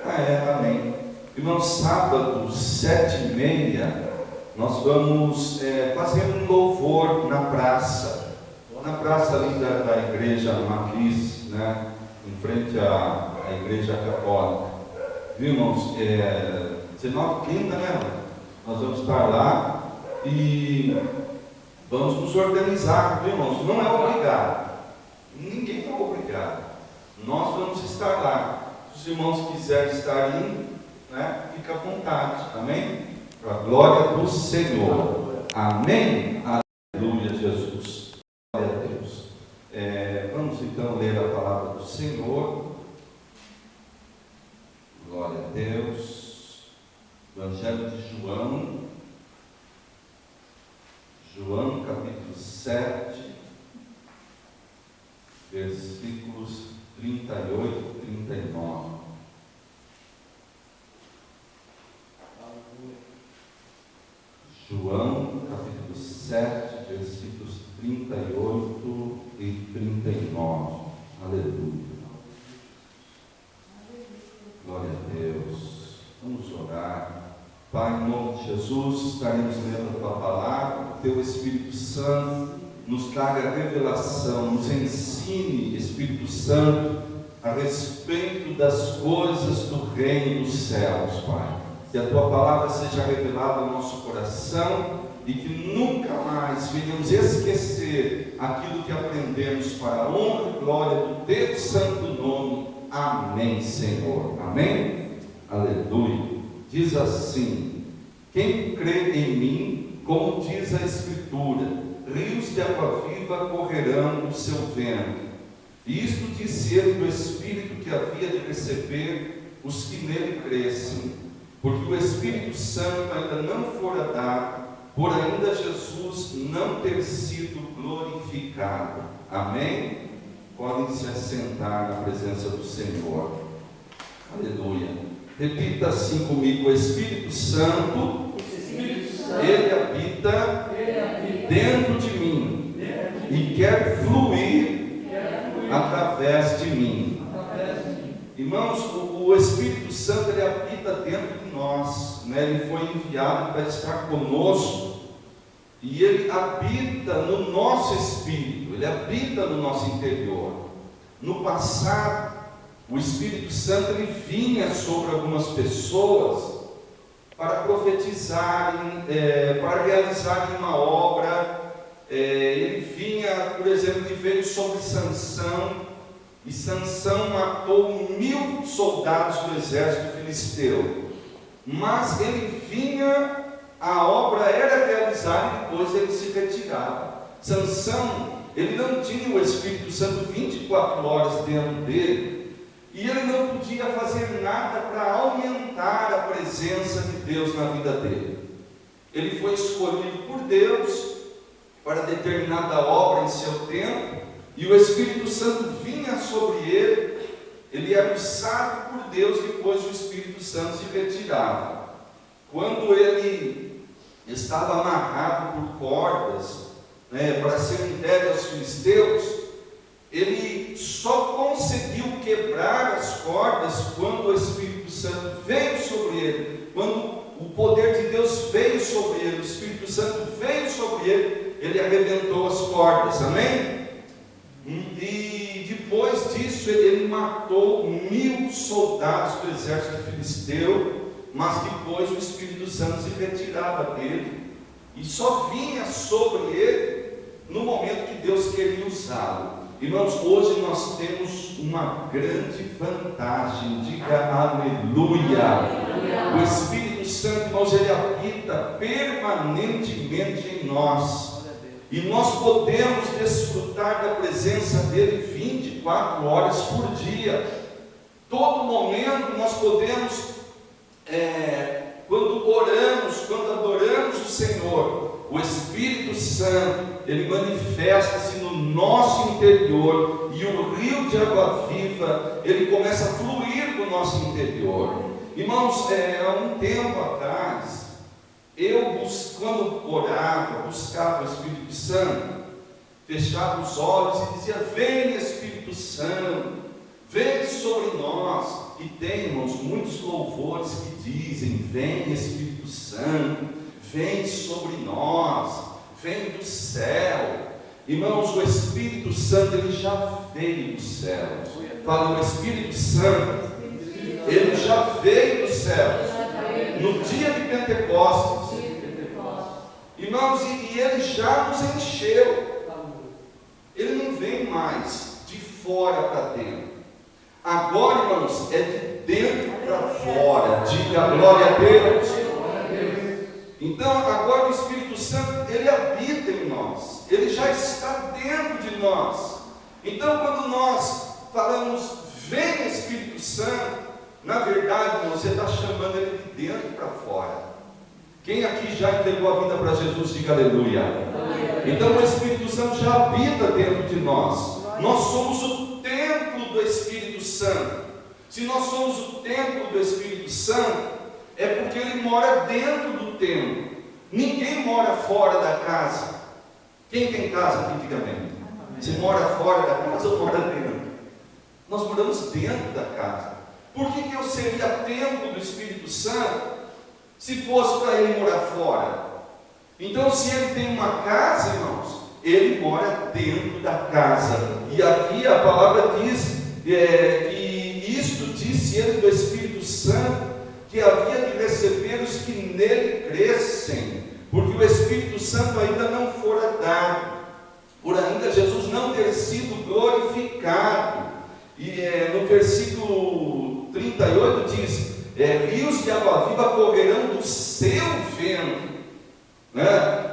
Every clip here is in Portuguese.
Amém. Irmão, sábado, 7h30, nós vamos fazer um louvor na praça ali da igreja matriz, né? Em frente à igreja católica. Viu, irmãos? 19h30, né? Nós vamos estar lá e vamos nos organizar, viu, irmãos? Não é obrigado. Ninguém é obrigado. Nós vamos estar lá. Se os irmãos quiserem estar indo, né? Fica à vontade. Amém? Para a glória do Senhor. Amém? Aleluia, Jesus. Glória a Deus. Vamos então ler a palavra do Senhor. Glória a Deus. Evangelho de João capítulo 7, versículos 38 e 39. João capítulo 7, versículos 38 e 39. Aleluia. Glória a Deus. Vamos orar. Pai, em nome de Jesus, estaremos lendo a Tua palavra. Teu Espírito Santo nos traga revelação, nos ensine, Espírito Santo, a respeito das coisas do reino dos céus, Pai. Que a Tua palavra seja revelada ao nosso coração e que nunca mais venhamos esquecer aquilo que aprendemos para a honra e glória do Teu santo nome. Amém, Senhor. Amém? Aleluia. Diz assim: quem crê em mim, como diz a Escritura, rios de água viva correrão do seu ventre. E isto disse ele do Espírito que havia de receber os que nele crescem, porque o Espírito Santo ainda não fora dado, por ainda Jesus não ter sido glorificado. Amém? Podem se assentar na presença do Senhor. Aleluia. Repita assim comigo: o Espírito Santo, Ele habita dentro de mim e quer fluir através de mim. Irmãos, o Espírito Santo, Ele habita dentro de nós, né? Ele foi enviado para estar conosco e Ele habita no nosso espírito, Ele habita no nosso interior. No passado, o Espírito Santo ele vinha sobre algumas pessoas para profetizarem, para realizarem uma obra. Ele vinha, por exemplo, ele veio sobre Sansão, e Sansão matou 1000 soldados do exército filisteu. Mas ele vinha, a obra era realizada e depois ele se retirava. Sansão, ele não tinha o Espírito Santo 24 horas dentro dele, e ele não podia fazer nada para aumentar a presença de Deus na vida dele. Ele foi escolhido por Deus para determinada obra em seu tempo, e o Espírito Santo vinha sobre ele. Ele era usado por Deus, depois o Espírito Santo se retirava. Quando ele estava amarrado por cordas, para ser entregue aos filisteus, ele só conseguiu quebrar as cordas quando o Espírito Santo veio sobre ele, quando o poder de Deus veio sobre ele, o Espírito Santo veio sobre ele, ele arrebentou as cordas. Amém? E depois disso ele matou 1000 soldados do exército filisteu, mas depois o Espírito Santo se retirava dele e só vinha sobre ele no momento que Deus queria usá-lo. Irmãos, hoje nós temos uma grande vantagem. Diga aleluia. O Espírito Santo, irmãos, ele habita permanentemente em nós, e nós podemos desfrutar da presença dele 24 horas por dia. Todo momento nós podemos, quando oramos, quando adoramos o Senhor, o Espírito Santo ele manifesta-se no nosso interior, e o rio de água viva ele começa a fluir do nosso interior. Irmãos, há um tempo atrás, quando orava, buscava o Espírito Santo, fechava os olhos e dizia: vem Espírito Santo, vem sobre nós. E que tem, irmãos, muitos louvores que dizem: vem Espírito Santo, vem sobre nós, vem do céu. Irmãos, o Espírito Santo, ele já veio do céu. Fala, o Espírito Santo, ele já veio do céu. No dia de Pentecostes. Irmãos, e ele já nos encheu. Ele não vem mais de fora para dentro. Agora, irmãos, é de dentro para fora. Diga glória a Deus. Então, agora o Espírito Santo, ele habita em nós. Ele já está dentro de nós. Então, quando nós falamos, vem Espírito Santo, na verdade, você está chamando ele de dentro para fora. Quem aqui já entregou a vida para Jesus, diga aleluia. Então o Espírito Santo já habita dentro de nós. Nós somos o templo do Espírito Santo. Se nós somos o templo do Espírito Santo, é porque ele mora dentro do templo. Ninguém mora fora da casa. Quem tem casa aqui, diga amém. Você mora fora da casa ou mora dentro? Nós moramos dentro da casa. Por que eu seria templo do Espírito Santo se fosse para ele morar fora? Então, se ele tem uma casa, irmãos, ele mora dentro da casa. E aqui a palavra diz que isto disse ele do Espírito Santo, que havia de receber os que nele crescem, porque o Espírito Santo ainda não fora dado, por ainda Jesus não ter sido glorificado. E no versículo 38 diz: rios de água viva correrão do seu ventre.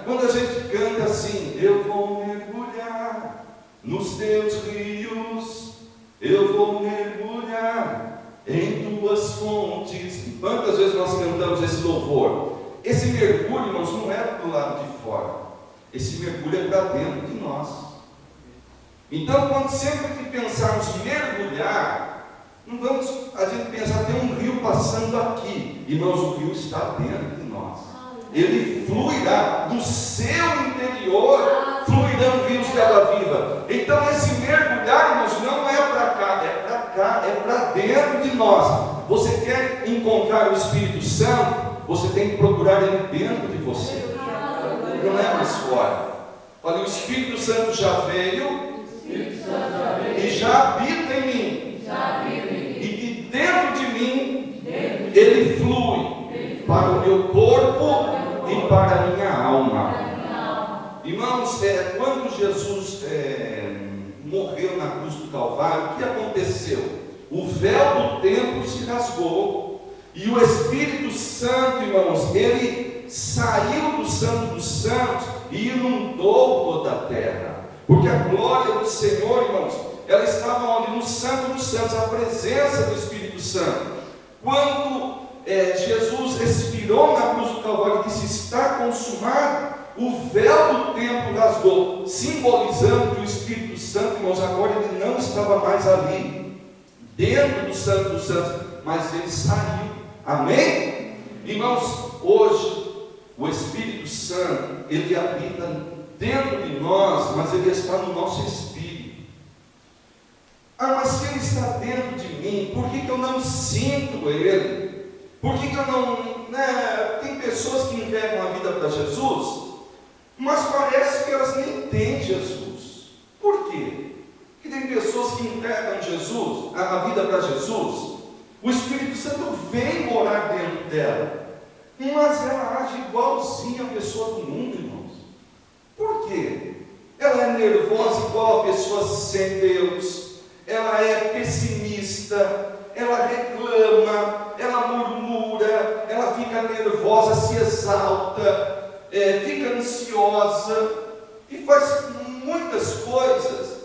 Quando a gente canta assim: eu vou mergulhar nos teus rios, eu vou mergulhar em tuas fontes. Quantas vezes nós cantamos esse louvor? Esse mergulho, irmãos, não é do lado de fora, esse mergulho é para dentro de nós. Então, quando sempre que pensarmos mergulhar, não vamos a gente pensar, tem um rio passando aqui. Irmãos, o rio está dentro de nós. Ele fluirá do seu interior, fluirão rios de água viva. Então, esse mergulhar, irmãos, não é para cá, é para cá, é para dentro de nós. Você quer encontrar o Espírito Santo? Você tem que procurar ele dentro de você. Não é mais fora. Olha, o Espírito Santo já veio e já habita em mim. E que dentro de mim ele flui para o meu corpo e para a minha alma. Irmãos, quando Jesus morreu na cruz do Calvário, o que aconteceu? O véu do templo se rasgou e o Espírito Santo, irmãos, ele saiu do Santo dos Santos e inundou toda a terra. Porque a glória do Senhor, irmãos, ela estava onde? No Santo dos Santos, a presença do Espírito Santo. Quando Jesus expirou na cruz do Calvário e disse: está consumado, o véu do templo rasgou, simbolizando que o Espírito Santo, irmãos, agora ele não estava mais ali, dentro do Santo dos Santos, mas ele saiu. Amém? Irmãos, hoje o Espírito Santo, ele habita dentro de nós, mas ele está no nosso espírito. Mas se ele está dentro de mim, por que eu não sinto ele? Por que eu não... Tem pessoas que entregam a vida para Jesus, mas parece que elas nem têm Jesus. Por quê? Porque tem pessoas que entregam Jesus, a vida para Jesus, o Espírito Santo vem morar dentro dela, mas ela age igualzinha a pessoa do mundo, irmãos. Por quê? Ela é nervosa igual a pessoa sem Deus, ela é pessimista, ela reclama, ela murmura, ela fica nervosa, se exalta, fica ansiosa e faz muitas coisas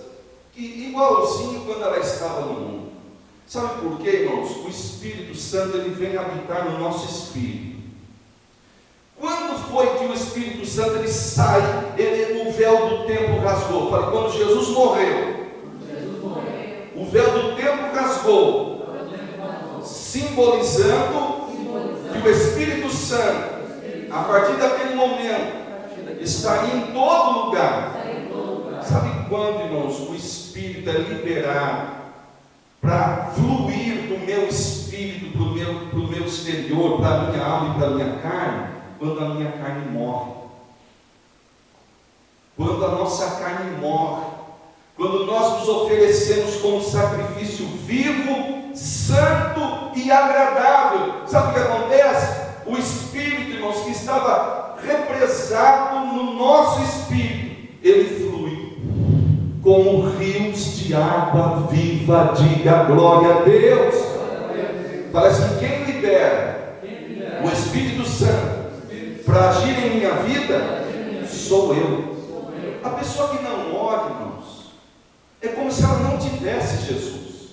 que igualzinho quando ela estava no mundo. Sabe por quê, irmãos? O Espírito Santo ele vem habitar no nosso espírito. Quando foi que o Espírito Santo ele sai, o véu do templo rasgou? Fala, quando Jesus morreu. O véu do templo rasgou, simbolizando que o Espírito Santo, a partir daquele momento, estaria em todo lugar. Sabe quando, irmãos, o Espírito é liberado para fluir do meu espírito? espírito para o meu exterior, para a minha alma e para a minha carne, quando a minha carne morre. Quando a nossa carne morre, quando nós nos oferecemos como sacrifício vivo, santo e agradável. Sabe o que acontece? O Espírito, irmãos, que estava represado no nosso espírito, ele flui como rios de água viva. Diga glória a Deus. Parece que quem libera o Espírito Santo para agir em minha vida sou eu. A pessoa que não ora, irmãos, é como se ela não tivesse Jesus.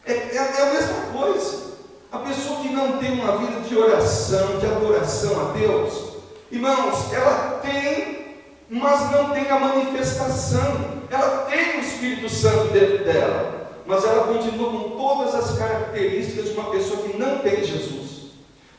É a mesma coisa. A pessoa que não tem uma vida de oração, de adoração a Deus, irmãos, ela tem, mas não tem a manifestação. Ela tem o Espírito Santo dentro dela, mas ela continua com todas as características de uma pessoa que não tem Jesus.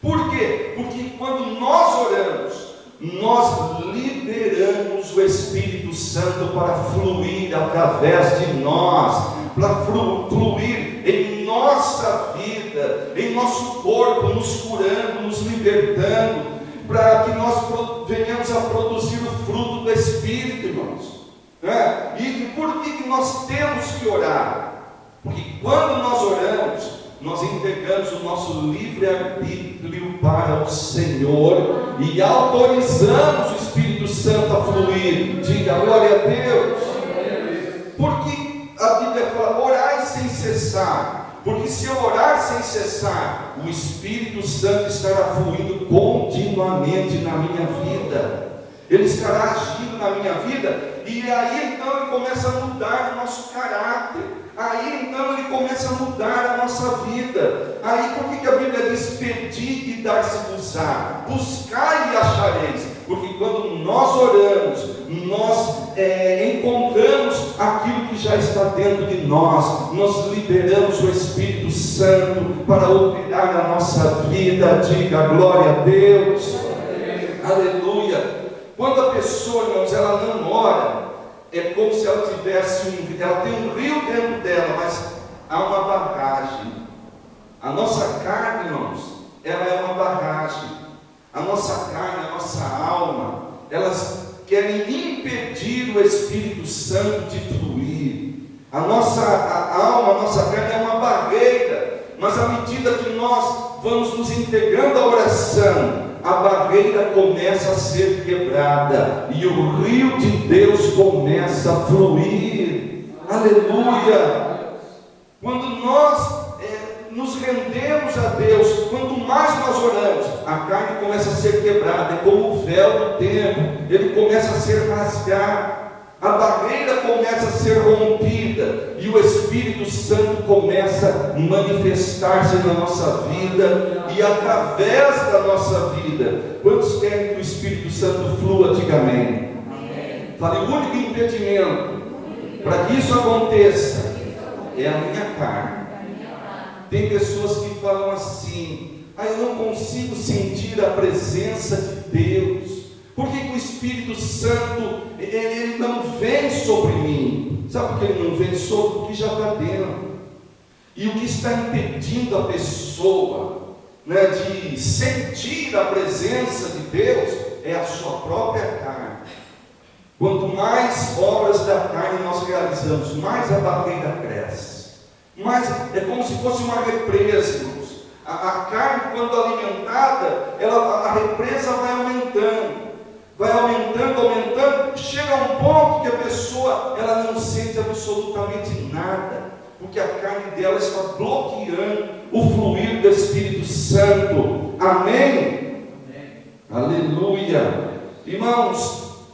Por quê? Porque quando nós oramos, nós liberamos o Espírito Santo para fluir através de nós, para fluir em nossa vida, em nosso corpo, nos curando, nos libertando, para que nós venhamos a produzir o fruto do Espírito, irmãos. E por que nós temos que orar? Porque quando nós oramos, nós entregamos o nosso livre-arbítrio para o Senhor e autorizamos o Espírito Santo a fluir. Diga glória a Deus. Porque a Bíblia fala, orai sem cessar. Porque se eu orar sem cessar, o Espírito Santo estará fluindo continuamente na minha vida. Ele estará agindo na minha vida. E aí então ele começa a mudar o nosso caráter. Aí então ele começa a mudar a nossa vida. Aí por que a Bíblia diz: pedi e dar-se-vos-á, buscai e achareis? Porque quando nós oramos, nós encontramos aquilo que já está dentro de nós. Nós liberamos o Espírito Santo para operar na nossa vida. Diga glória a Deus. Aleluia. Quando a pessoa, irmãos, ela não ora, é como se ela tivesse ela tem um rio dentro dela, mas há uma barragem. A nossa carne, irmãos, ela é uma barragem. A nossa carne, a nossa alma, elas querem impedir o Espírito Santo de fluir. A alma, a nossa carne é uma barreira, mas à medida que nós vamos nos integrando à oração, a barreira começa a ser quebrada e o rio de Deus começa a fluir. Aleluia! Quando nós nos rendemos a Deus, quanto mais nós oramos, a carne começa a ser quebrada. É como o véu do templo, ele começa a ser rasgado, a barreira começa a ser rompida e o Espírito Santo começa a manifestar-se na nossa vida e através da nossa vida. Quantos querem que o Espírito Santo flua? Diga amém. Amém. Fale, o único impedimento para que isso aconteça é a minha carne. Tem pessoas que falam assim: eu não consigo sentir a presença de Deus. Por que o Espírito Santo ele não vem sobre mim? Sabe por que ele não vem sobre? Porque já está dentro. E o que está impedindo a pessoa, de sentir a presença de Deus é a sua própria carne. Quanto mais obras da carne nós realizamos, mais a barreira cresce. Mas é como se fosse uma represa, irmãos. A carne, quando alimentada, a represa vai aumentando. Vai aumentando, chega a um ponto que a pessoa ela não sente absolutamente nada, porque a carne dela está bloqueando o fluir do Espírito Santo. Amém? Amém. Aleluia. Irmãos,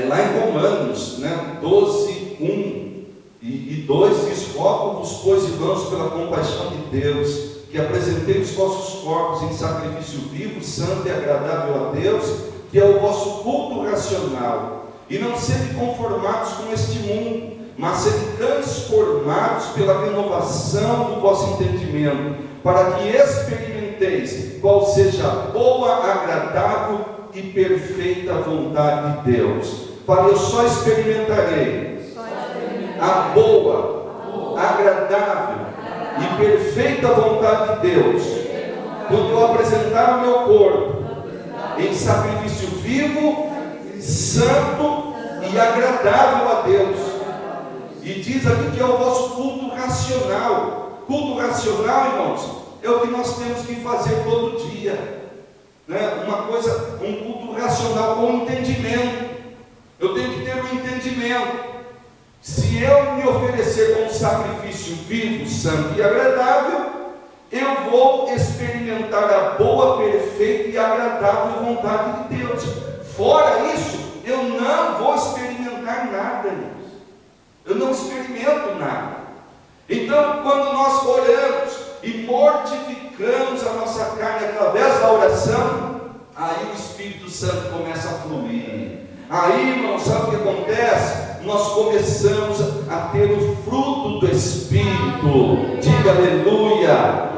lá em Romanos 12, 1 e 2 diz: rogo-vos, pois, irmãos, pela compaixão de Deus, que apresenteis os vossos corpos em sacrifício vivo, santo e agradável a Deus, que é o vosso culto racional, e não sede conformados com este mundo, mas sede transformados pela renovação do vosso entendimento, para que experimenteis qual seja a boa, agradável e perfeita vontade de Deus. Fale, eu só experimentarei a boa, agradável e perfeita vontade de Deus, quando eu apresentar o meu corpo em sacrifício vivo, santo e agradável a Deus. E diz aqui que é o vosso culto racional. Culto racional, irmãos, é o que nós temos que fazer todo dia, né? Um culto racional com entendimento. Eu tenho que ter um entendimento. Se eu me oferecer como sacrifício vivo, santo e agradável, eu vou experimentar a boa, perfeita e agradável vontade de Deus. Fora isso, eu não vou experimentar nada, irmãos. Eu não experimento nada. Então, quando nós oramos e mortificamos a nossa carne através da oração, aí o Espírito Santo começa a fluir. Aí, irmãos, sabe o que acontece? Nós começamos a ter o fruto do Espírito. Diga aleluia.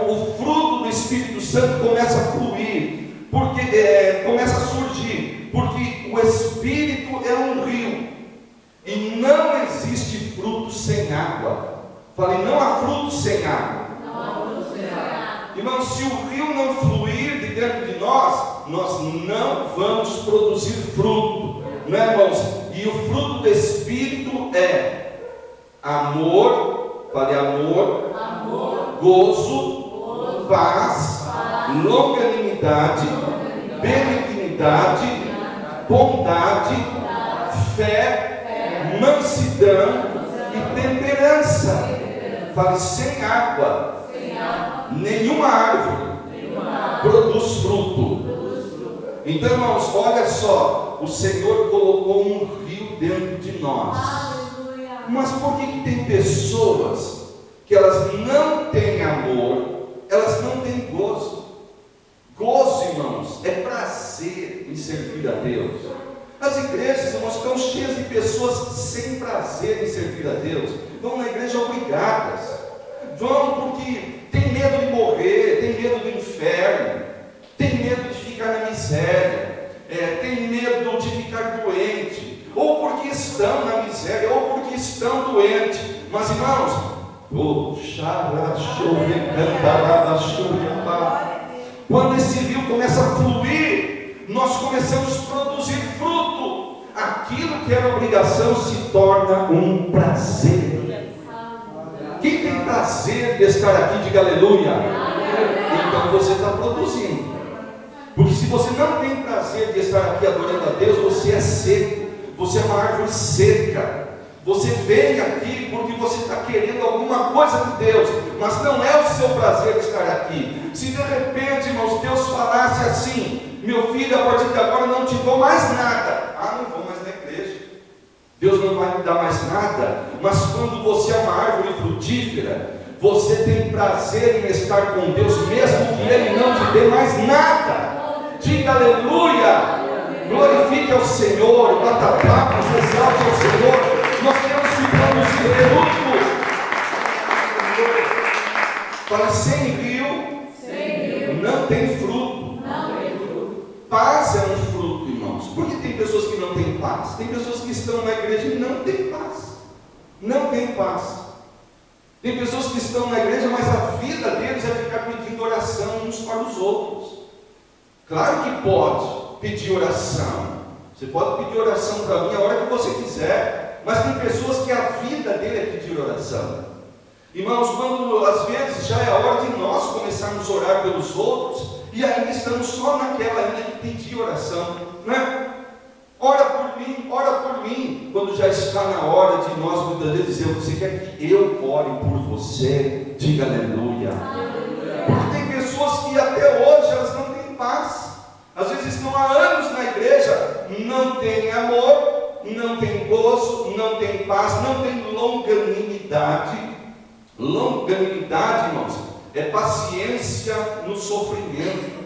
O fruto do Espírito Santo começa a fluir, porque começa a surgir, porque o Espírito é um rio, e não existe fruto sem água. Falei, não há fruto sem água. Irmãos, se o rio não fluir de dentro de nós não vamos produzir fruto, né, irmãos? E o fruto do Espírito é amor, fale amor, gozo, paz, longanimidade, benignidade, bondade, fé, mansidão e temperança. Fale, sem água, nenhuma árvore produz fruto. Então, irmãos, olha só, o Senhor colocou um rio dentro de nós. Mas por que tem pessoas que elas não têm amor, elas não têm gozo? Gozo, irmãos, é prazer em servir a Deus. As igrejas, irmãos, estão cheias de pessoas sem prazer em servir a Deus. Vão na igreja obrigadas, vão porque tem medo de morrer, tem medo do inferno, tem medo de ficar na miséria, tem medo de ficar doente, ou porque estão na miséria, ou porque estão doentes. Mas, irmãos, quando esse rio começa a fluir, nós começamos a produzir fruto. Aquilo que era obrigação se torna um prazer. Quem tem prazer de estar aqui, diga aleluia. Então você está produzindo. Porque se você não tem prazer de estar aqui adorando a Deus, você é seco, você é uma árvore seca. Você vem aqui porque você está querendo alguma coisa de Deus, mas não é o seu prazer estar aqui. Se de repente, irmãos, Deus falasse assim: meu filho, a partir de agora não te dou mais nada. Não vou mais na igreja. Deus não vai me dar mais nada. Mas quando você é uma árvore frutífera, você tem prazer em estar com Deus, mesmo que Ele não te dê mais nada. Diga aleluia. Glorifique ao Senhor, bata palmas, exalte ao Senhor. Nós temos que produzir fruto. Fala, sem rio não tem fruto. Paz é um fruto, irmãos. Por que tem pessoas que não têm paz? Tem pessoas que estão na igreja e não têm paz. Não tem paz. Tem pessoas que estão na igreja, mas a vida deles é ficar pedindo oração uns para os outros. Claro que pode pedir oração. Você pode pedir oração para mim a hora que você quiser. Mas tem pessoas que a vida dele é pedir oração. Irmãos, quando às vezes já é a hora de nós começarmos a orar pelos outros, e ainda estamos só naquela linha de pedir oração, né? Ora por mim, quando já está na hora de nós muitas vezes dizer: você quer que eu ore por você? Diga aleluia. Porque tem pessoas que até hoje elas não têm paz, às vezes estão há anos na igreja, não têm amor, não tem gozo, não tem paz, não tem longanimidade. Longanimidade, irmãos, é paciência no sofrimento.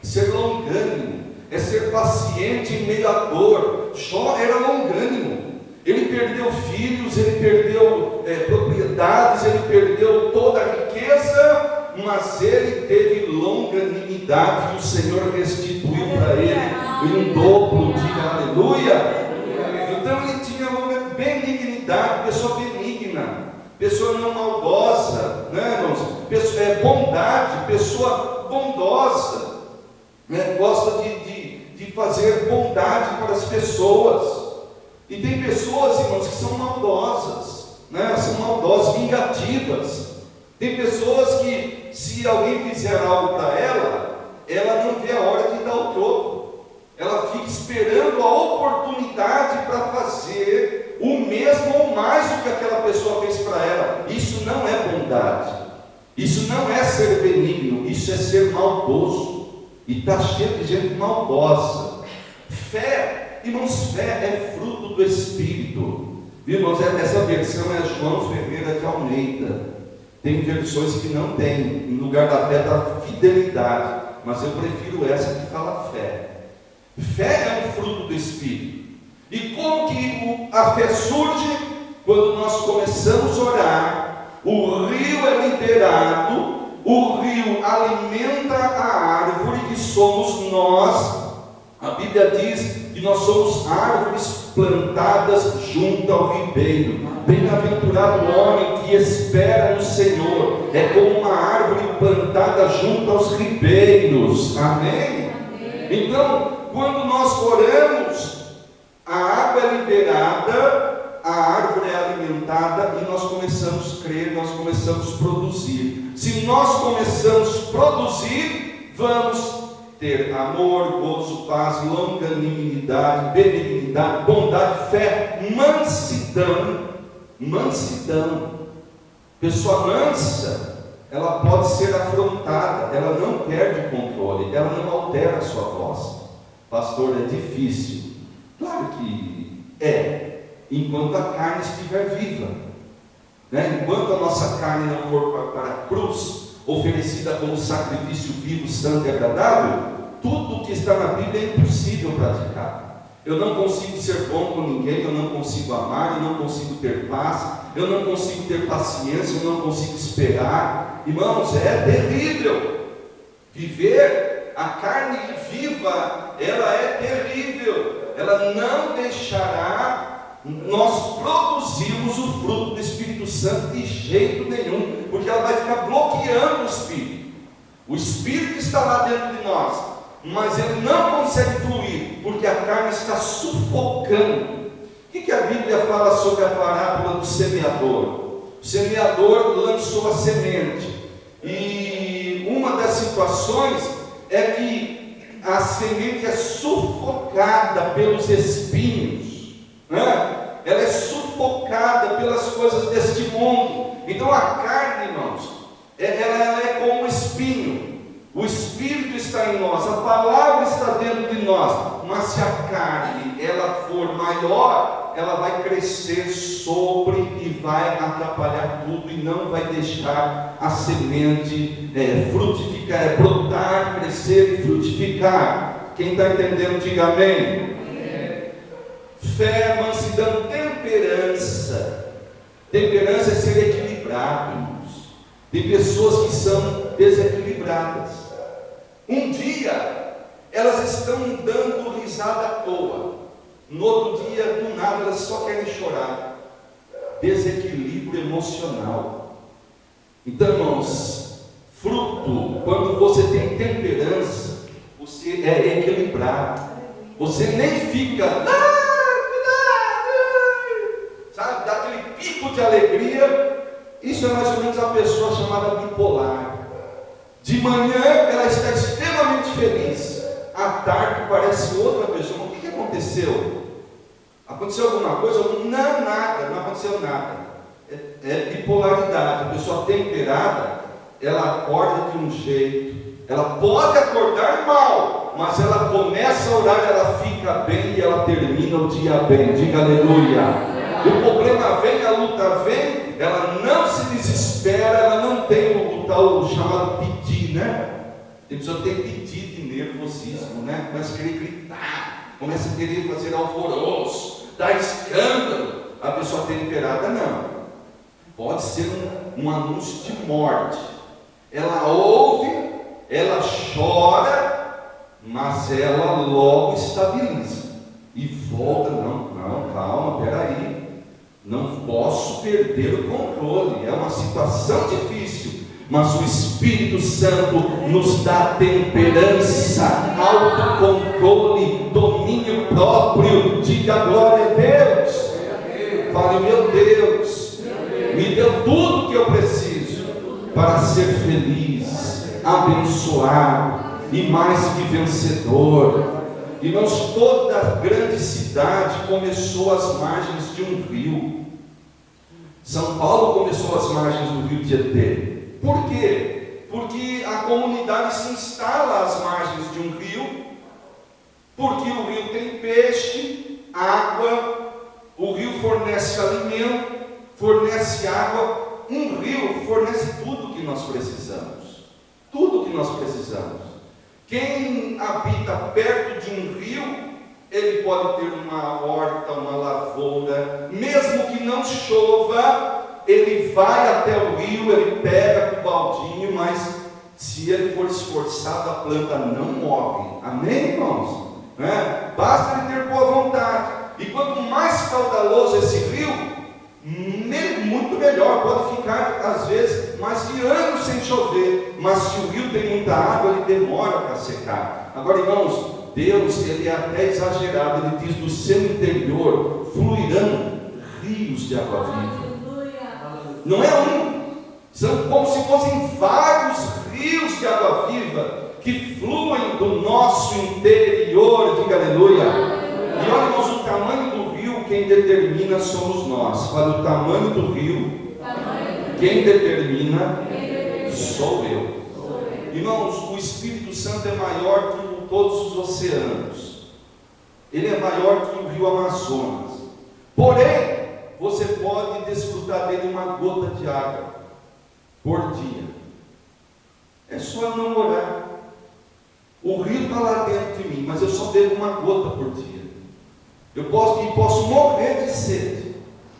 Ser longânimo é ser paciente em meio à dor. Jó era longânimo. Ele perdeu filhos, ele perdeu propriedades, ele perdeu toda a riqueza, mas ele teve longanimidade e o Senhor restituiu para ele em dobro. Diga aleluia. Então ele tinha benignidade, pessoa benigna, pessoa não maldosa, né, irmãos? Bondade, pessoa bondosa, né? Gosta de fazer bondade para as pessoas. E tem pessoas, irmãos, que são maldosas, né? São maldosas, vingativas. Tem pessoas que, se alguém fizer algo para ela não vê a hora de dar o troco. Ela fica esperando a oportunidade para fazer o mesmo ou mais do que aquela pessoa fez para ela. Isso não é bondade. Isso não é ser benigno. Isso é ser maldoso. E está cheio de gente maldosa. Fé, irmãos, fé é fruto do Espírito. Irmãos, essa versão é João Ferreira de Almeida. Tem versões que não tem. Em lugar da fé está fidelidade. Mas eu prefiro essa que fala fé. Fé é um fruto do Espírito. E como que a fé surge? Quando nós começamos a orar, o rio é liberado, o rio alimenta a árvore que somos nós. A Bíblia diz que nós somos árvores plantadas junto ao ribeiro. Bem-aventurado o homem que espera no Senhor. É como uma árvore plantada junto aos ribeiros. Amém? Então, quando nós oramos, a água é liberada, a árvore é alimentada e nós começamos a crer, nós começamos a produzir. Se nós começamos a produzir, vamos ter amor, gozo, paz, longanimidade, benignidade, bondade, fé, mansidão. Mansidão. Pessoa mansa, ela pode ser afrontada, ela não perde o controle, ela não altera a sua voz. Pastor, é difícil. Claro que é, enquanto a carne estiver viva, né? Enquanto a nossa carne não for para a cruz, oferecida como sacrifício vivo, santo e agradável, tudo que está na Bíblia é impossível praticar. Eu não consigo ser bom com ninguém, eu não consigo amar, eu não consigo ter paz, eu não consigo ter paciência, eu não consigo esperar. Irmãos, é terrível. Viver a carne viva, ela é terrível. Ela não deixará nós produzirmos o fruto do Espírito Santo de jeito nenhum, porque ela vai ficar bloqueando o Espírito. O Espírito está lá dentro de nós, mas ele não consegue fluir, porque a carne está sufocando. O que a Bíblia fala sobre a parábola do semeador? O semeador lançou a semente, e uma das situações é que a semente é sufocada pelos espinhos, né? Ela é sufocada pelas coisas deste mundo. Então a carne, irmãos, ela é como um espinho. O Espírito está em nós, a palavra está dentro de nós, mas se a carne ela for maior, ela vai crescer sobre e vai atrapalhar tudo e não vai deixar a semente frutificar, brotar, crescer e frutificar. Quem está entendendo, diga amém. Fé, mansidão, temperança. Temperança é ser equilibrado, irmãos. Tem pessoas que são desequilibradas. Um dia elas estão dando risada à toa, no outro dia, do nada, elas só querem chorar. Desequilíbrio emocional. Então, irmãos, fruto, quando você tem temperança, você é equilibrado. Você nem fica, sabe, dá aquele pico de alegria. Isso é mais ou menos a pessoa chamada bipolar. De manhã ela está extremamente feliz, à tarde parece outra pessoa. Mas o que aconteceu? Aconteceu alguma coisa? Não, nada, não aconteceu nada. É bipolaridade. A pessoa temperada, ela acorda de um jeito, ela pode acordar mal, mas ela começa a orar, ela fica bem e ela termina o dia bem. Diga aleluia. O problema vem, a luta vem, ela não se desespera, ela não tem o tal chamado pedir, né? Tem pessoa que tem pedir de nervosismo, né? Começa a querer gritar, começa a querer fazer alvoroço, dar escândalo. A pessoa temperada não. Pode ser um anúncio de morte. Ela ouve, ela chora, mas ela logo estabiliza e volta. Não, calma, peraí. Não posso perder o controle. É uma situação difícil, mas o Espírito Santo nos dá temperança, autocontrole, domínio próprio. Diga glória a Deus. Fale, meu Deus, me deu tudo que eu preciso para ser feliz, abençoado e mais que vencedor. Irmãos, toda grande cidade começou às margens de um rio. São Paulo começou às margens do rio Tietê. Por quê? Porque a comunidade se instala às margens de um rio, porque o rio tem peixe, água, o rio fornece alimento, fornece água. Um rio fornece tudo que nós precisamos. Tudo que nós precisamos. Quem habita perto de um rio, ele pode ter uma horta, uma lavoura, mesmo que não chova, ele vai até o rio, ele pega com o baldinho, mas se ele for esforçado, a planta não morre. Amém, irmãos? Basta ele ter boa vontade. E quanto mais caudaloso esse rio, muito melhor. Pode ficar às vezes mais de anos sem chover, mas se o rio tem muita água, ele demora para secar. Agora, irmãos, Deus, ele é até exagerado. Ele diz: do seu interior fluirão rios de água viva. Não é um, são como se fossem vários rios de água viva que fluem do nosso interior. Diga aleluia. E olha, irmãos, o tamanho do rio, quem determina somos nós. Fala, o tamanho do rio, quem determina sou eu. Irmãos, o Espírito Santo é maior que todos os oceanos. Ele é maior que o rio Amazonas. Porém, você pode desfrutar dele uma gota de água por dia. É só eu não orar. O rio está lá dentro de mim, mas eu só bebo uma gota por dia. Eu posso morrer de sede.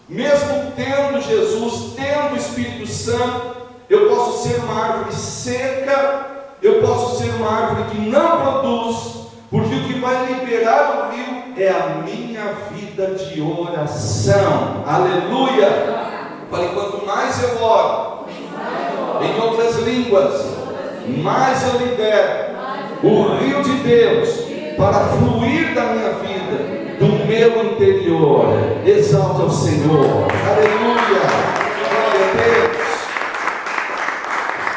Mesmo tendo Jesus, tendo o Espírito Santo, eu posso ser uma árvore seca, eu posso ser uma árvore que não produz, porque o que vai liberar o rio é a minha vida de oração. Aleluia! Falei, quanto mais eu oro, em outras línguas, mais eu libero o rio de Deus para fluir da minha vida, do meu interior. Exalte ao Senhor. Aleluia! Glória a Deus.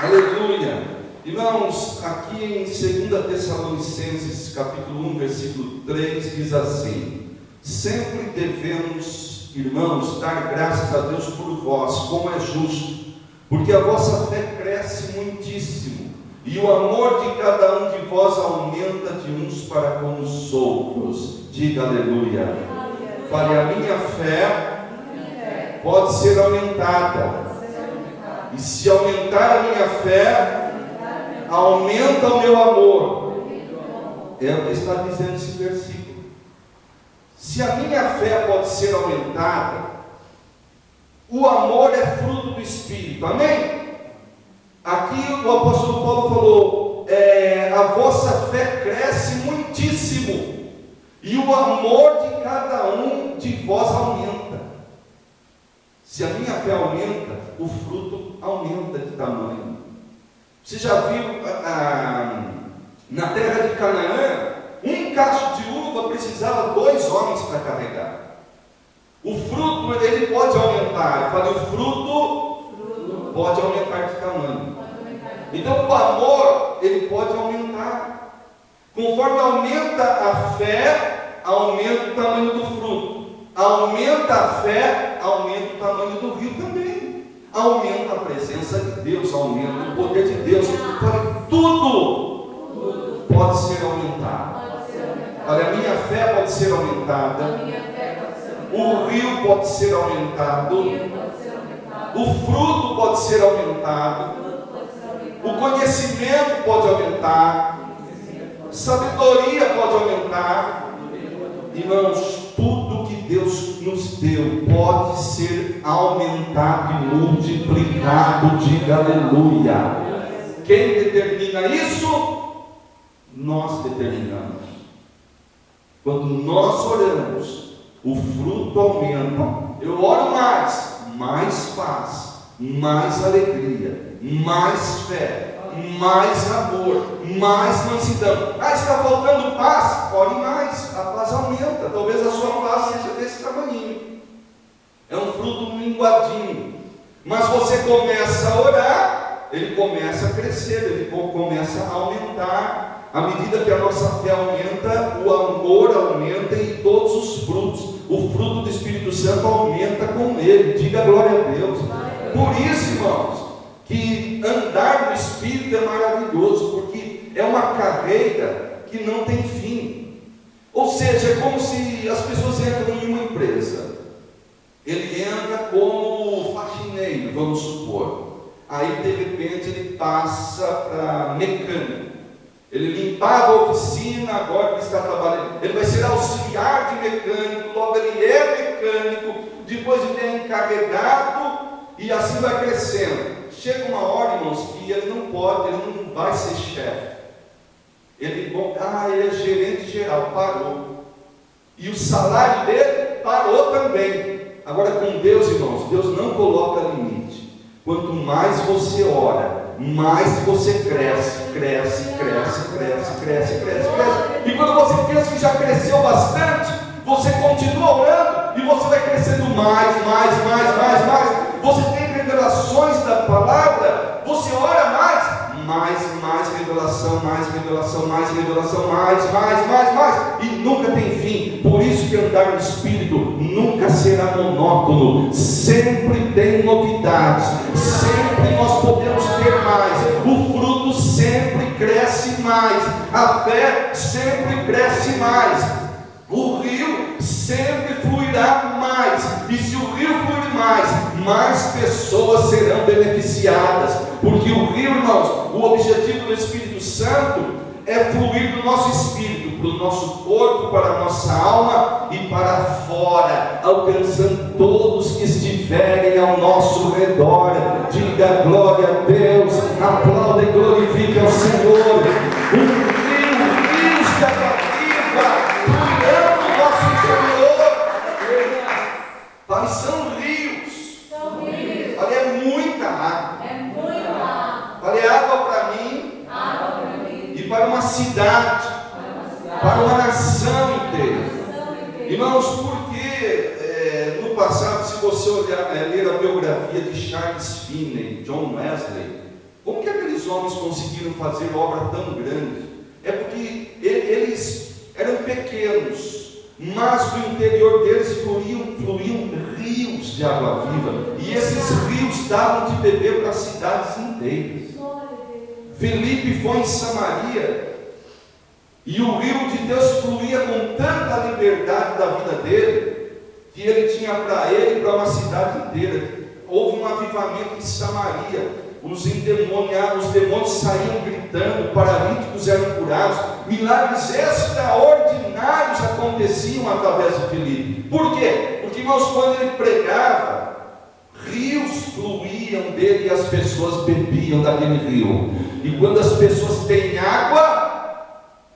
Aleluia. Irmãos, aqui em 2 Tessalonicenses capítulo 1, versículo 3, diz assim: sempre devemos, irmãos, dar graças a Deus por vós, como é justo, porque a vossa fé cresce muitíssimo, e o amor de cada um de vós aumenta de uns para com os outros. Diga aleluia. Fale, a minha fé pode ser aumentada. E se aumentar a minha fé, aumenta o meu amor. É o que está dizendo esse versículo. Se a minha fé pode ser aumentada, o amor é fruto do Espírito. Amém? Aqui o apóstolo Paulo falou, a vossa fé cresce muitíssimo, e o amor de cada um de vós aumenta. Se a minha fé aumenta, o fruto aumenta de tamanho. Você já viu na terra de Canaã, um cacho de uva precisava 2 homens para carregar. O fruto, ele pode aumentar. Eu falei, o fruto pode aumentar de tamanho. Então o amor, ele pode aumentar. Conforme aumenta a fé, aumenta o tamanho do fruto. Aumenta a fé, aumenta o tamanho do rio também. Aumenta a presença de Deus, aumenta o poder de Deus. Tudo pode ser aumentado. Olha, a minha fé pode ser aumentada. O rio pode ser aumentado. O fruto pode ser aumentado. O conhecimento pode aumentar. Sabedoria pode aumentar. Irmãos, tudo que Deus nos deu pode ser aumentado e multiplicado. Diga aleluia. Quem determina isso? Nós determinamos. Quando nós oramos, o fruto aumenta. Eu oro mais paz, mais alegria, mais fé, mais amor, mais mansidão. Está faltando paz? Ore mais, a paz aumenta. Talvez a sua paz seja desse tamanhinho. É um fruto minguadinho. Mas você começa a orar, ele começa a crescer, ele começa a aumentar. À medida que a nossa fé aumenta, o amor aumenta e todos os frutos, o fruto do Espírito Santo aumenta com ele. Diga glória a Deus. Por isso, irmãos, que andar no Espírito é maravilhoso, porque é uma carreira que não tem fim. Ou seja, é como se as pessoas entram em uma empresa. Ele entra como faxineiro, vamos supor. Aí de repente ele passa para mecânico. Ele limpava a oficina, agora ele está trabalhando. Ele vai ser auxiliar de mecânico, logo ele é mecânico, depois ele é encarregado e assim vai crescendo. Chega uma hora, irmãos, que ele não pode, ele não vai ser chefe. Ele é gerente geral, parou. E o salário dele parou também. Agora com Deus, irmãos, Deus não coloca limite. Quanto mais você ora, mais você cresce. E quando você pensa que já cresceu bastante, você continua orando e você vai crescendo mais. Você tem revelações da palavra, você ora mais revelação, e nunca tem fim. Por isso que andar no Espírito nunca será monótono, sempre tem novidades, sempre nós podemos ter mais, o fruto sempre cresce mais, a fé sempre cresce mais, o rio sempre fluirá mais, e se o rio fluir mais pessoas serão beneficiadas, porque o rio, irmãos, o objetivo do Espírito Santo é fluir do nosso espírito, para o nosso corpo, para a nossa alma e para fora, alcançando todos que estiverem ao nosso redor. Diga glória a Deus, aplauda e glorifique ao Senhor. Rios de água viva, fluirão no nosso interior. Mas são rios. Ali é muita água. Ali é água para mim. E para uma cidade, para uma nação inteira. Irmãos, porque no passado, se você ler a biografia de Charles Finney, John Wesley, como que aqueles homens conseguiram fazer obra tão grande? É porque eles eram pequenos, mas do interior deles fluíam rios de água viva, e esses rios davam de beber para cidades inteiras. Felipe foi em Samaria e o rio de Deus fluía com tanta liberdade da vida dele, que ele tinha para ele e para uma cidade inteira. Houve um avivamento em Samaria, os demônios saíam gritando, paralíticos eram curados, milagres extraordinários aconteciam através de Felipe. Por quê? Porque, irmãos, quando ele pregava, rios fluíam dele e as pessoas bebiam daquele rio. E quando as pessoas têm água,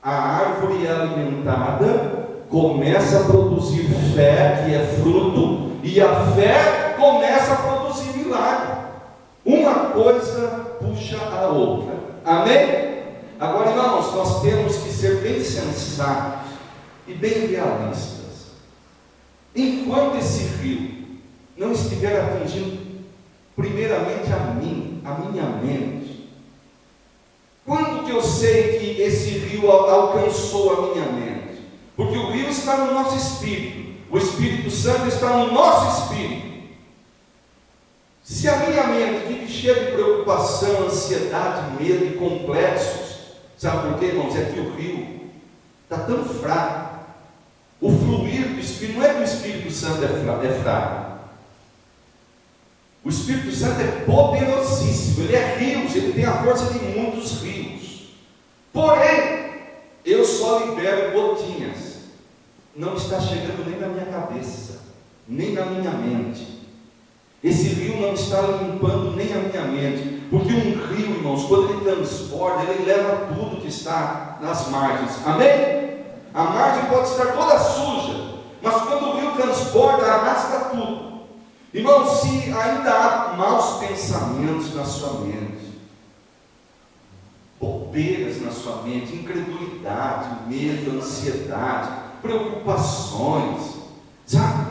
a árvore é alimentada, começa a produzir fé, que é fruto, e a fé começa a produzir milagre. Uma coisa puxa a outra. Amém? Agora, irmãos, nós temos que ser bem sensatos e bem realistas. Enquanto esse rio não estiver atingindo primeiramente a minha mente, quando que eu sei que esse rio alcançou a minha mente? Porque o rio está no nosso espírito, o Espírito Santo está no nosso espírito. Se a minha mente vive cheia de preocupação, ansiedade, medo e complexos, sabe por quê, irmãos? É que o rio está tão fraco. O fluir do Espírito, não é que o Espírito Santo é fraco. O Espírito Santo é poderosíssimo, ele é rios, ele tem a força de muitos rios. Porém, eu só libero gotinhas. Não está chegando nem na minha cabeça, nem na minha mente. Esse rio não está limpando nem a minha mente. Porque um rio, irmãos, quando ele transborda, ele leva tudo que está nas margens. Amém? A margem pode estar toda suja, mas quando o rio transborda, arrasta tudo. Irmão, se ainda há maus pensamentos na sua mente, bobeiras na sua mente, incredulidade, medo, ansiedade, preocupações, sabe?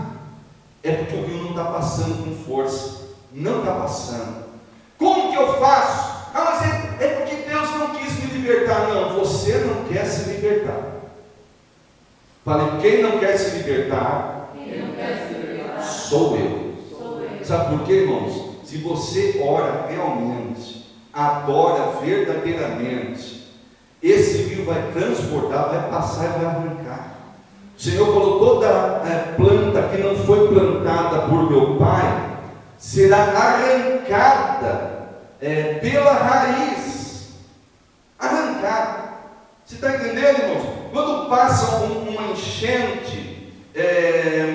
É porque o rio não está passando com força, não está passando. Como que eu faço? Ah, mas é porque Deus não quis me libertar. Não, você não quer se libertar. Falei, quem não quer se libertar? Sou eu. Sabe por quê, irmãos? Se você ora realmente, adora verdadeiramente, esse rio vai transbordar, vai passar e vai arrancar. O Senhor falou, toda planta que não foi plantada por meu Pai, será arrancada pela raiz. Arrancada. Você está entendendo, irmãos? Quando passa uma enchente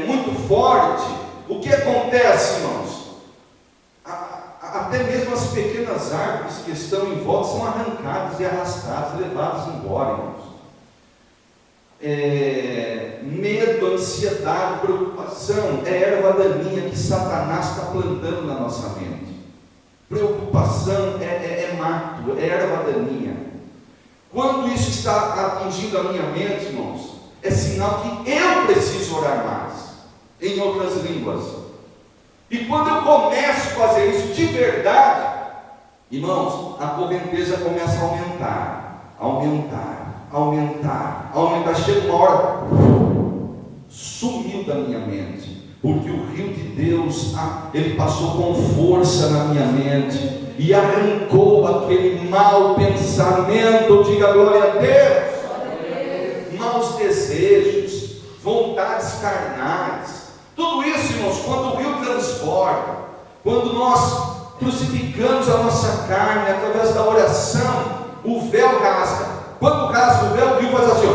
muito forte, o que acontece, irmãos? Até mesmo as pequenas árvores que estão em volta são arrancadas e arrastadas, levadas embora, irmãos. Medo, ansiedade, preocupação é erva daninha que Satanás está plantando na nossa mente. Preocupação é mato, é erva daninha. Quando isso está atingindo a minha mente, irmãos, é sinal que eu preciso orar mais, em outras línguas. E quando eu começo a fazer isso de verdade, irmãos, a correnteza começa a aumentar. Chega uma hora, sumiu da minha mente, porque o rio de Deus, ele passou com força na minha mente, e arrancou aquele mau pensamento. Diga glória a Deus. Maus desejos, vontades carnais, tudo isso, irmãos, quando o rio transborda, quando nós crucificamos a nossa carne através da oração, o véu rasga. Quando rasga o véu, o rio faz assim,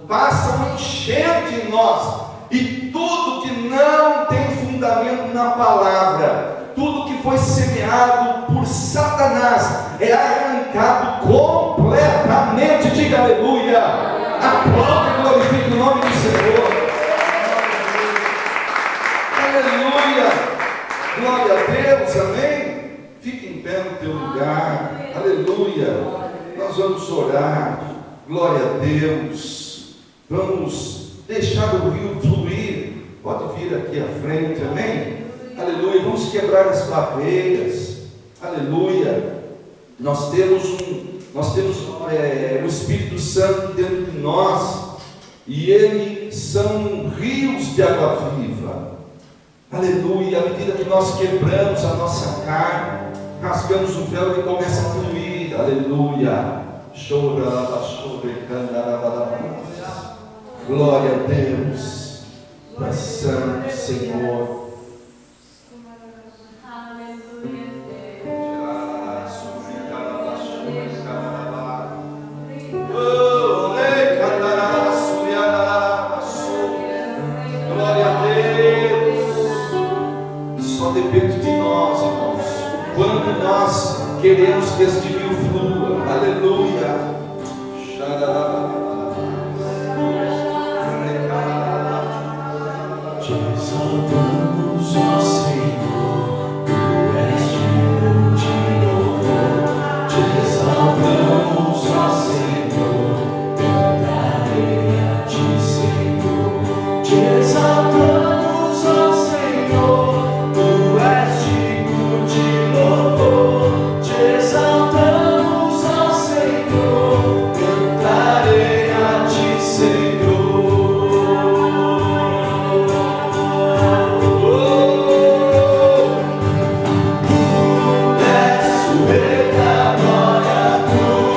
passa uma enchente em nós, e tudo que não tem fundamento na palavra, tudo que foi semeado por Satanás, é arrancado completamente. Diga aleluia. Aplaude e glorifique o nome do Senhor. Aleluia, glória a Deus, amém? Fique em pé no teu lugar, aleluia. Nós vamos orar, glória a Deus. Vamos deixar o rio fluir. Pode vir aqui à frente, amém? Aleluia. Vamos quebrar as barreiras, aleluia. Nós temos o Espírito Santo dentro de nós, e ele são rios de água viva. Aleluia. À medida que nós quebramos a nossa carne, rasgamos o véu, ele começa a fluir. Aleluia. Glória a Deus. Pai Santo, Senhor. Depende de nós, irmãos, quando nós queremos que este rio flua. Aleluia. Te exaltamos, ó Senhor, tu és digno de louvor. Te exaltamos, ó Senhor, cantarei a ti, Senhor. Te exaltamos, ó Senhor, tu és digno de louvor. Te exaltamos, ó Senhor, cantarei a ti, Senhor. Desce da glória tua.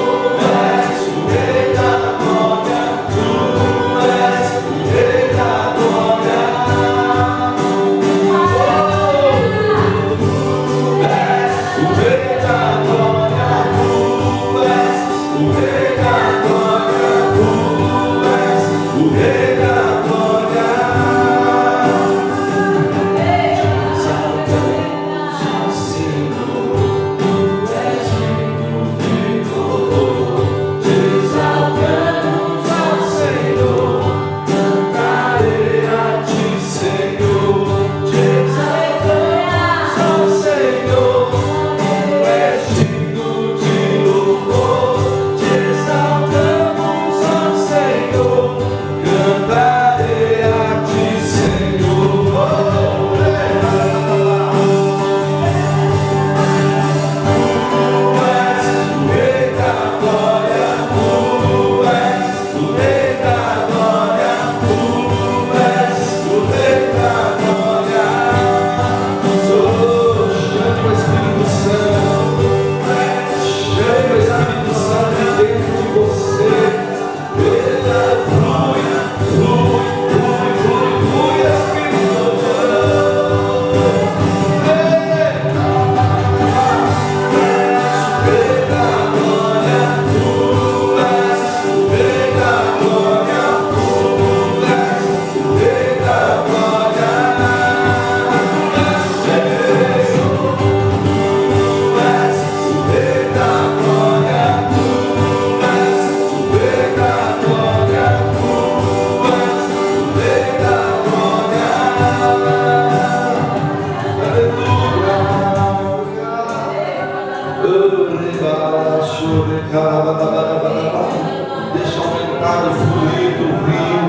Deixa aumentar o fluido do rio.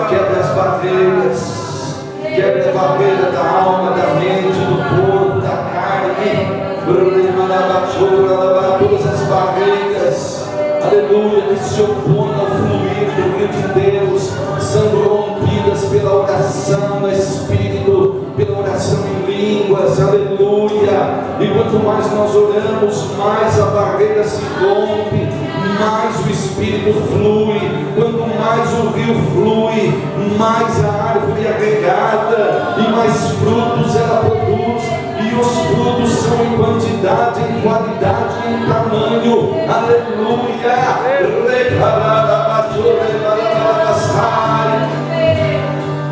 Quebra as barreiras. Quebra a barreira da alma, da mente, do corpo, da carne. Todas as barreiras, aleluia, que se opõem ao fluir do rio de Deus, sendo rompidas pela oração no Espírito, pela oração em línguas, aleluia. E quanto mais nós oramos, mais a barreira se rompe, mais o Espírito flui. Quanto mais o rio flui, mais a árvore é regada e mais frutos ela produz. E os frutos são em quantidade, em qualidade e em tamanho. Aleluia.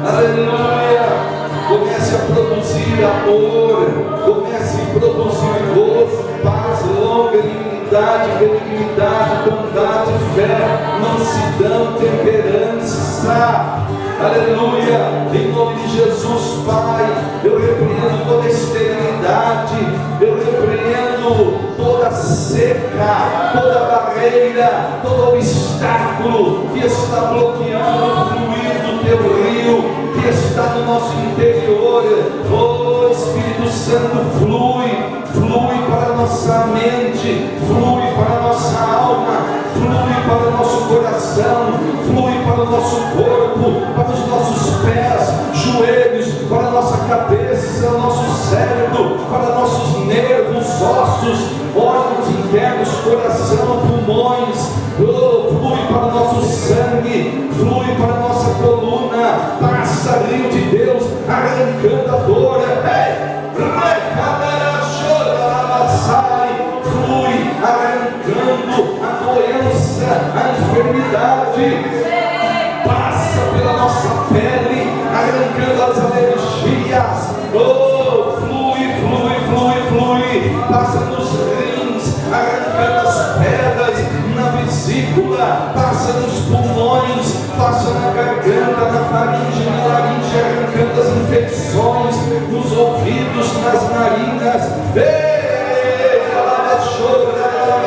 Aleluia. Comece a produzir amor, comece a produzir gozo, paz, longanimidade, benignidade, bondade, fé, mansidão, temperança. Aleluia, em nome de Jesus, Pai, eu repreendo toda esterilidade, eu repreendo toda seca, toda barreira, todo obstáculo que está bloqueando o fluir do teu rio, que está no nosso interior. Oh Espírito Santo, flui para a nossa mente, flui para a nossa alma, flui para o nosso coração, flui para o nosso corpo, para os nossos pés, joelhos, para a nossa cabeça, nosso cérebro, para nossos nervos, ossos, órgãos internos, coração, pulmões. Oh, flui para o nosso sangue, flui para a nossa coluna. Passa, rio de Deus, arrancando a dor. Flui, arrancando a doença, a enfermidade. Passa pela nossa pele, arrancando as alergias. Oh, flui. Passa nos rins, arrancando as pedras na vesícula. Passa nos pulmões, passa na garganta, na faringe, na laringe, arrancando as infecções nos ouvidos, nas narinas.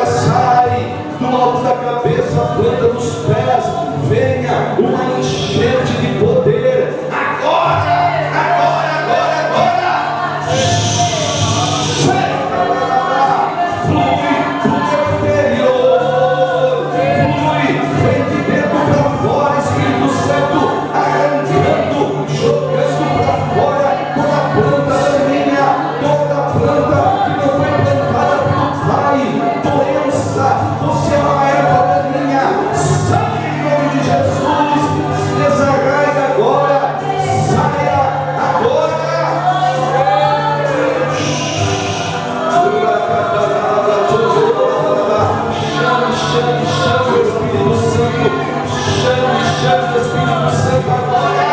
Sai do alto da cabeça, a planta dos pés. Venha uma enchente de poder. Agora. Flui do teu interior. Flui, vem de dentro para fora, Espírito Santo, arrancando, jogando para fora toda a planta daninha, toda a planta que não foi plantada pelo Pai. Doença, você é uma erva daninha. Sai em nome de Jesus, desarraiga agora, saia agora. Chame o Espírito Santo, chame o Espírito Santo agora.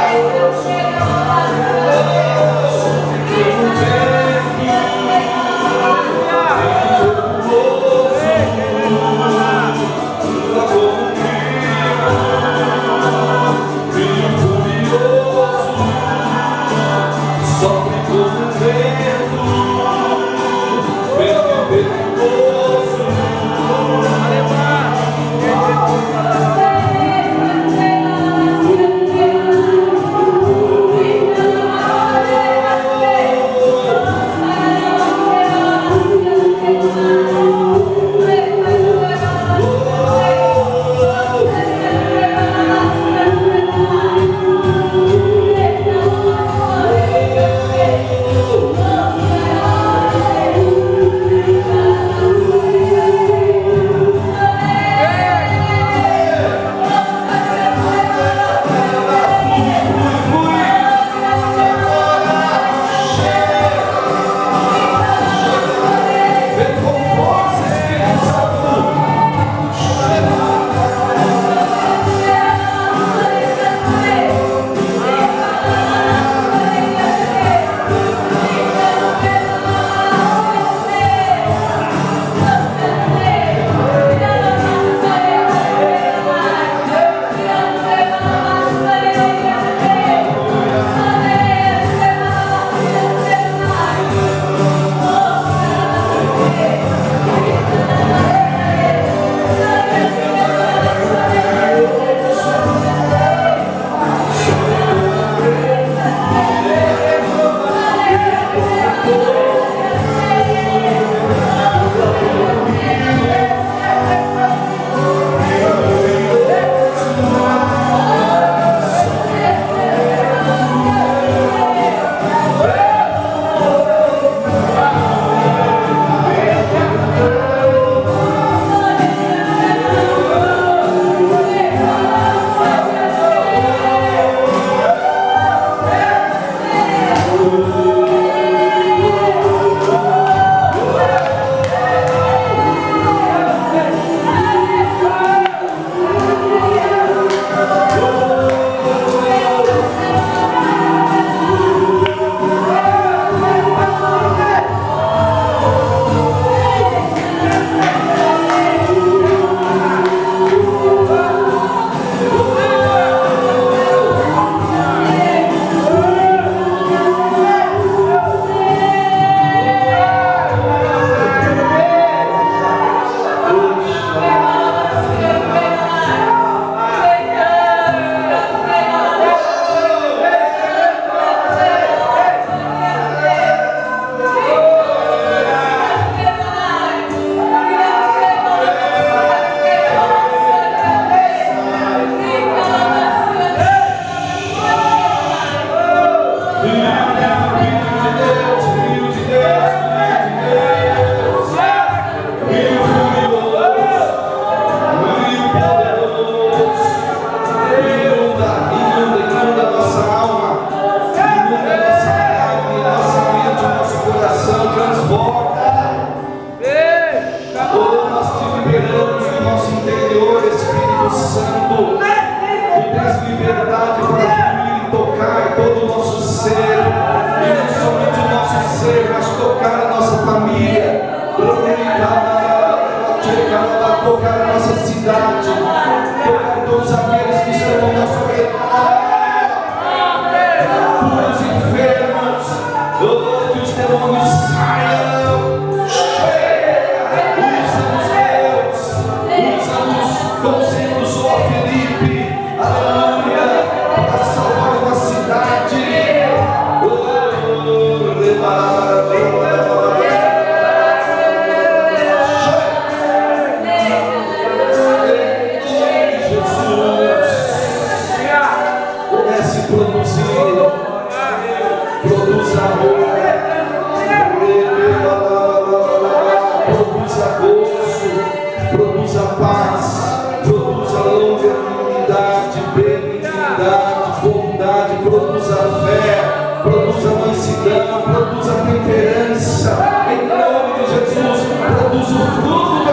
Espírito Santo, tu tens liberdade para fluir e tocar todo o nosso ser, e não somente o nosso ser, mas tocar a nossa família, tocar a nossa cidade, tocar todos aqueles que estão ao nosso redor, os enfermos, que os demônios saiam. Usa-nos como sempre usou a Felipe, aleluia, para salvar uma cidade. Comece a produzir, produza amor, produza gozo, produza paz, produza longanimidade, benignidade, bondade, produza fé, produza mansidão, produza temperança, em nome de Jesus, produza o fruto